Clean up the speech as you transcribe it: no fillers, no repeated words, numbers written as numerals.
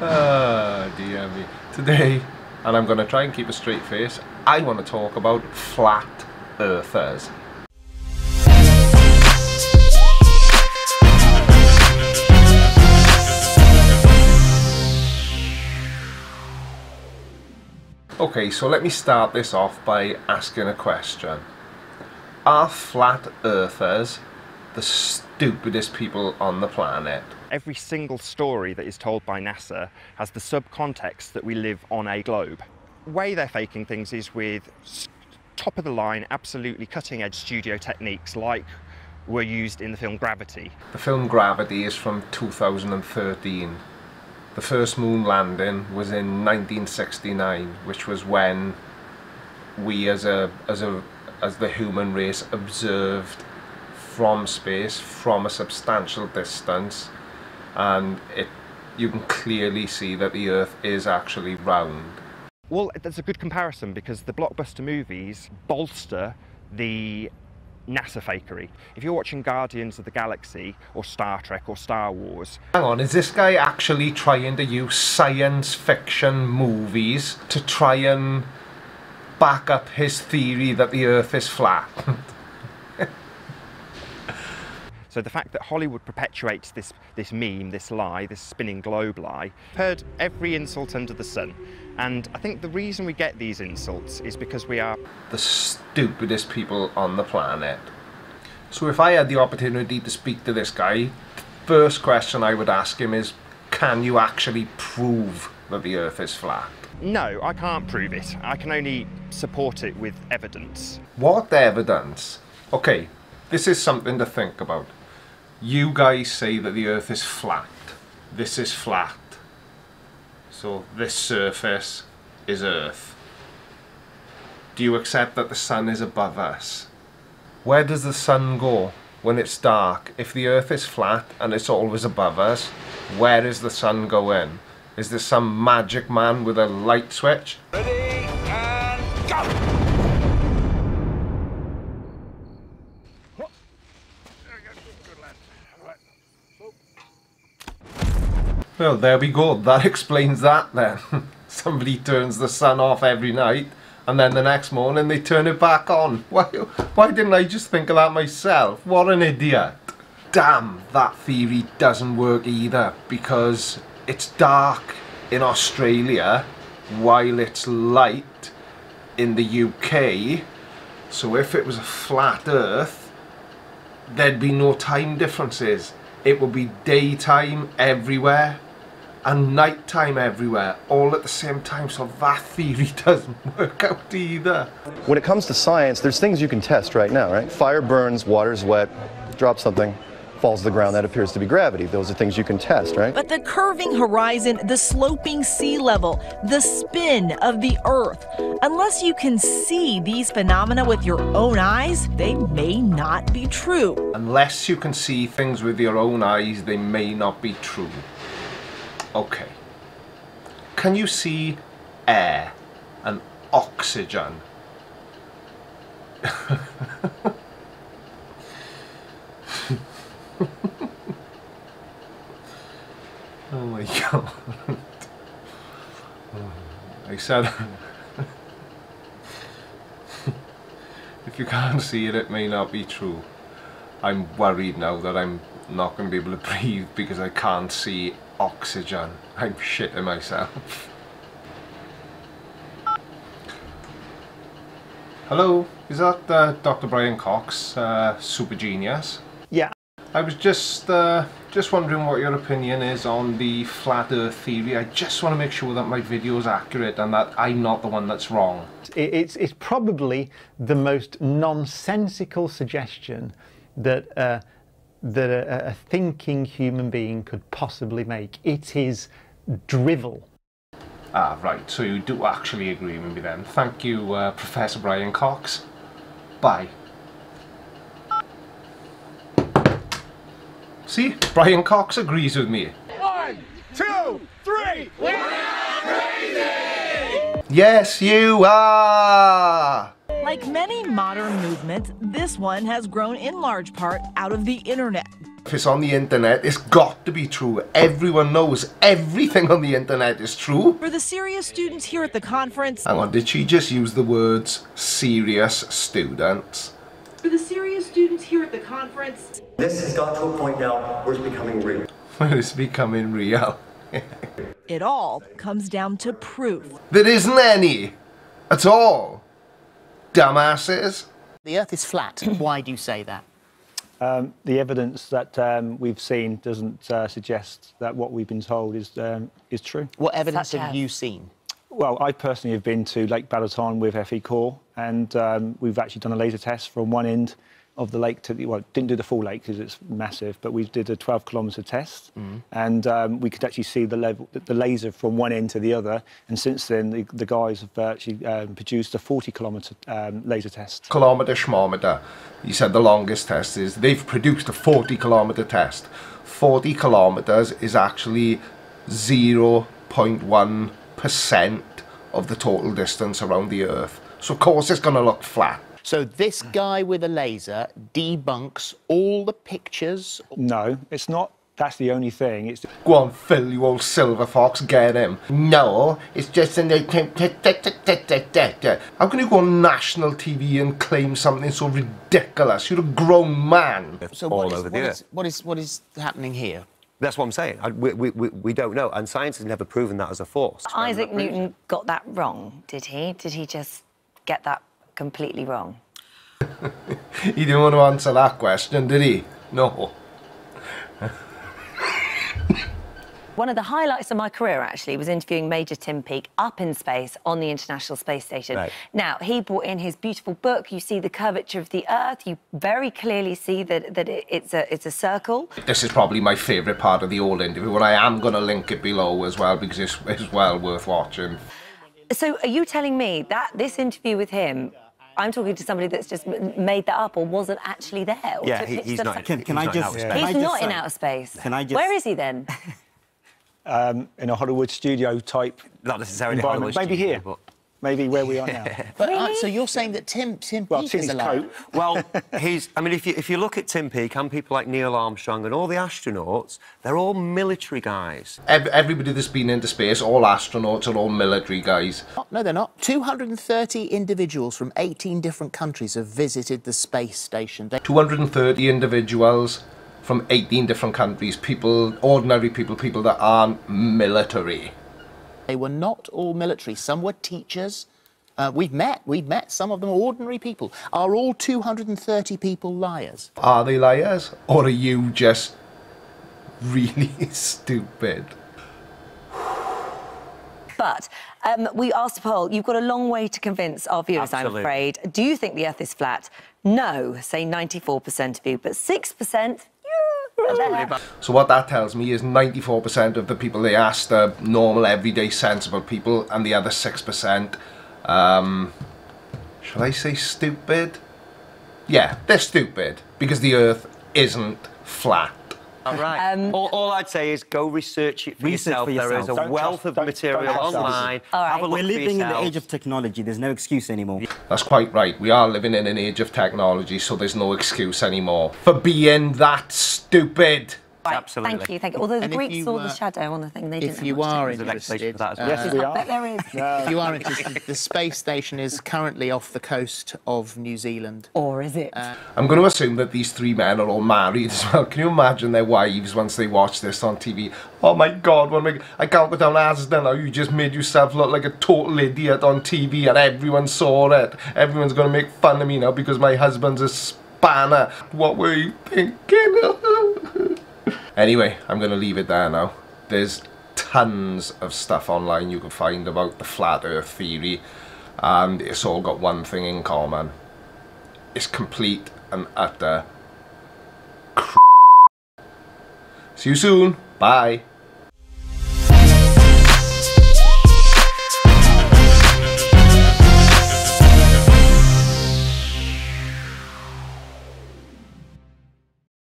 Oh dear me. Today, and I'm going to try and keep a straight face, I want to talk about flat earthers. Okay, so let me start this off by asking a question. Are flat earthers the stupidest people on the planet? Every single story that is told by NASA has the subcontext that we live on a globe. The way they're faking things is with top of the line, absolutely cutting edge studio techniques like were used in the film Gravity. The film Gravity is from 2013. The first moon landing was in 1969, which was when we as the human race observed from space, from a substantial distance, and you can clearly see that the Earth is actually round. Well, that's a good comparison because the blockbuster movies bolster the NASA fakery. If you're watching Guardians of the Galaxy or Star Trek or Star Wars... Hang on, is this guy actually trying to use science fiction movies to try and back up his theory that the Earth is flat? So the fact that Hollywood perpetuates this meme, this lie, this spinning globe lie, heard every insult under the sun. And I think the reason we get these insults is because we are the stupidest people on the planet. So if I had the opportunity to speak to this guy, the first question I would ask him is, can you actually prove that the Earth is flat? No, I can't prove it. I can only support it with evidence. What evidence? Okay, this is something to think about. You guys say that the Earth is flat. This is flat. So this surface is Earth. Do you accept that the sun is above us? Where does the sun go when it's dark? If the Earth is flat and it's always above us, where is the sun going? Is there some magic man with a light switch? Ready and go! Well, there we go. That explains that then. Somebody turns the sun off every night and then the next morning they turn it back on. Why didn't I just think of that myself? What an idiot. Damn, that theory doesn't work either, because it's dark in Australia while it's light in the UK. So if it was a flat Earth, there'd be no time differences. It would be daytime everywhere and nighttime everywhere, all at the same time, so that theory doesn't work out either. When it comes to science, there's things you can test right now, right? Fire burns, water's wet, drop something, falls to the ground, that appears to be gravity. Those are things you can test, right? But the curving horizon, the sloping sea level, the spin of the Earth, unless you can see these phenomena with your own eyes, they may not be true. Unless you can see things with your own eyes, they may not be true. Okay. Can you see air and oxygen? Oh my god. I said if you can't see it, it may not be true. I'm worried now that I'm not going to be able to breathe because I can't see oxygen. I'm shitting myself. Hello, is that Dr. Brian Cox, Super Genius? Yeah. I was just wondering what your opinion is on the flat Earth theory. I just want to make sure that my video is accurate and that I'm not the one that's wrong. It's probably the most nonsensical suggestion that a thinking human being could possibly make. It is drivel. Ah, right, so you do actually agree with me then. Thank you, Professor Brian Cox. Bye. See, Brian Cox agrees with me. 1, 2, 3. We're crazy! Yes, you are! Like many modern movements, this one has grown in large part out of the internet. If it's on the internet, it's got to be true. Everyone knows everything on the internet is true. For the serious students here at the conference... Hang on, did she just use the words serious students? For the serious students here at the conference... This has got to a point now where it's becoming real. Where it's becoming real. It all comes down to proof. There isn't any at all. Dumbasses. The Earth is flat. Why do you say that? The evidence that we've seen doesn't suggest that what we've been told is true. What evidence have you seen? Well, I personally have been to Lake Balaton with FE Core, and we've actually done a laser test from one end of the lake to the, well, didn't do the full lake because it's massive, but we did a 12-kilometre test, and we could actually see the laser from one end to the other. And since then, the guys have actually produced a 40-kilometre laser test. Kilometre schmometer. He said the longest test is they've produced a 40-kilometre test. 40 kilometres is actually 0.1% of the total distance around the Earth. So of course it's going to look flat. So this guy with a laser debunks all the pictures? No, it's not. That's the only thing. It's Go on, Phil, you old silver fox, get him. No, it's just in the... How can you go on national TV and claim something so ridiculous? You're a grown man. So all over the Earth. What is happening here? That's what I'm saying. We don't know, and science has never proven that as a force. Isaac Newton got that wrong, did he? Did he just get that completely wrong? He didn't want to answer that question, did he? No. One of the highlights of my career, actually, was interviewing Major Tim Peake up in space on the International Space Station. Right. Now, he brought in his beautiful book. You see the curvature of the Earth. You very clearly see that it's a circle. This is probably my favourite part of the whole interview, and I am going to link it below as well, because it's well worth watching. So are you telling me that this interview with him, I'm talking to somebody that's just made that up or wasn't actually there? Or Yeah, he's not. He's not in outer space. Where is he then? in a Hollywood studio type. Not necessarily environment. Hollywood Maybe studio, here. but... Maybe where we are now. But Really? so you're saying that Tim Well, Peake I've seen is his alive? coat. Well, I mean, if you look at Tim Peake and people like Neil Armstrong and all the astronauts, they're all military guys. Everybody that's been into space, all astronauts are all military guys. No, they're not. 230 individuals from 18 different countries have visited the space station. 230 individuals from 18 different countries, people, ordinary people, people that aren't military. They were not all military. Some were teachers. We've met some of them, ordinary people. Are all 230 people liars? Are they liars? Or are you just really stupid? But we asked a poll. You've got a long way to convince our viewers, Absolutely. I'm afraid. Do you think the Earth is flat? No, say 94% of you, but 6%, So what that tells me is 94% of the people they asked are normal, everyday, sensible people, and the other 6%, shall I say stupid? Yeah, they're stupid, because the Earth isn't flat. All right. All I'd say is go research it for yourself. There is a wealth of material online. Have a look We're living for in the yourselves. age of technology. There's no excuse anymore. That's quite right. We are living in an age of technology, so there's no excuse anymore for being that stupid. Right, Absolutely. Thank you. Although the And if Greeks you, saw the shadow on the thing, they didn't. If you are interested, Yes, we I are. bet there is. if you are interested, the space station is currently off the coast of New Zealand. Or is it? I'm going to assume that these three men are all married as well. Can you imagine their wives once they watch this on TV? Oh my God, I can't go down Asda now. You just made yourself look like a total idiot on TV and everyone saw it. Everyone's going to make fun of me now because my husband's a spanner. What were you thinking? Anyway, I'm going to leave it there now. There's tons of stuff online you can find about the flat earth theory, and it's all got one thing in common. It's complete and utter crap. See you soon. Bye.